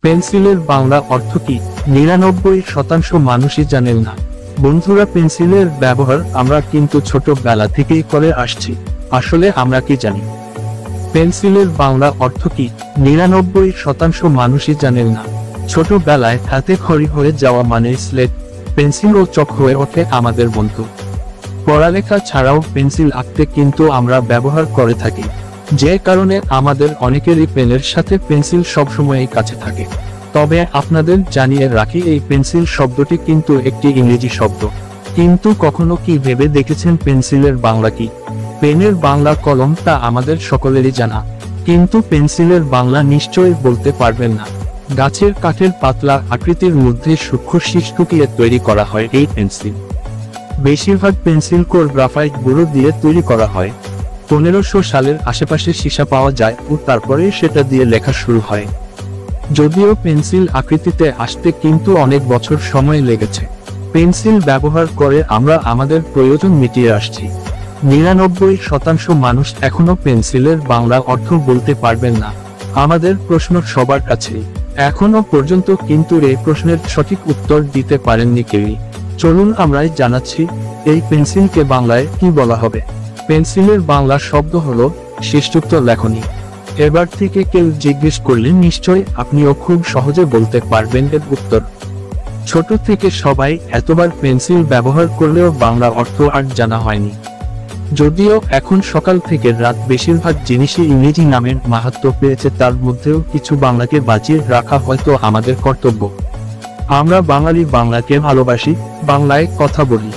পেন্সিলের বাংলা অর্থ কি? 99% মানুষই জানেন না। বন্ধুরা, পেন্সিলের ব্যবহার আমরা কিন্তু ছোটবেলা থেকেই করে আসছি। আসলে আমরা কি জানি পেন্সিলের বাংলা অর্থ কি? 99% মানুষই জানেন না। ছোটবেলায় হাতে খড়ি হয়ে যাওয়া মানে স্লেট, পেন্সিল ও চক হয়ে ওঠে আমাদের বন্ধু। পড়ালেখা ছাড়াও পেন্সিল আঁকতে কিন্তু আমরা ব্যবহার করে থাকি, যে কারণে আমাদের অনেকেরই পেনের সাথে পেন্সিল সবসময়ই কাছে থাকে। তবে আপনাদের জানিয়ে রাখি, এই পেন্সিল শব্দটি কিন্তু একটি ইংরেজি শব্দ। কিন্তু কখনো কি ভেবে দেখেছেন পেন্সিলের বাংলা কি? পেনের বাংলা কলম, তা আমাদের সকলেরই জানা, কিন্তু পেন্সিলের বাংলা নিশ্চয়ই বলতে পারবেন না। গাছের কাঠের পাতলা আকৃতির মধ্যে সূক্ষ্ম শীষ ঢুকিয়ে তৈরি করা হয় এই পেন্সিল। বেশিরভাগ পেন্সিল কোর গ্রাফাইট গুঁড়ো দিয়ে তৈরি করা হয়। 1500 সালের আশেপাশে সীসা পাওয়া যায় ও তারপরে সেটা দিয়ে লেখা শুরু হয়। যদিও পেন্সিল আকৃতিতে আসতে কিন্তু অনেক বছর সময় লেগেছে। পেন্সিল ব্যবহার করে আমরা আমাদের প্রয়োজন মিটিয়ে আসছি। 99% মানুষ এখনো পেন্সিলের বাংলা অর্থ বলতে পারবেন না। আমাদের প্রশ্ন সবার কাছেই, এখনো পর্যন্ত কিন্তু এই প্রশ্নের সঠিক উত্তর দিতে পারেননি কেউই। চলুন আমরাই জানাচ্ছি, এই পেন্সিলকে বাংলায় কি বলা হবে। পেন্সিলের বাংলা শব্দ হলো শেষযুক্ত লেখনী। এবার থেকে কেউ জিজ্ঞেস করলে নিশ্চয় আপনিও খুব সহজে বলতে পারবেন এর উত্তর। ছোট থেকে সবাই এতবার পেন্সিল ব্যবহার করলেও বাংলা অর্থ আর জানা হয়নি। যদিও এখন সকাল থেকে রাত বেশিরভাগ জিনিসই ইংরেজি নামের মাহাত্ম্য পেয়েছে, তার মধ্যেও কিছু বাংলাকে বাঁচিয়ে রাখা হয়তো আমাদের কর্তব্য। আমরা বাঙালি বাংলাকে ভালোবাসি, বাংলায় কথা বলি।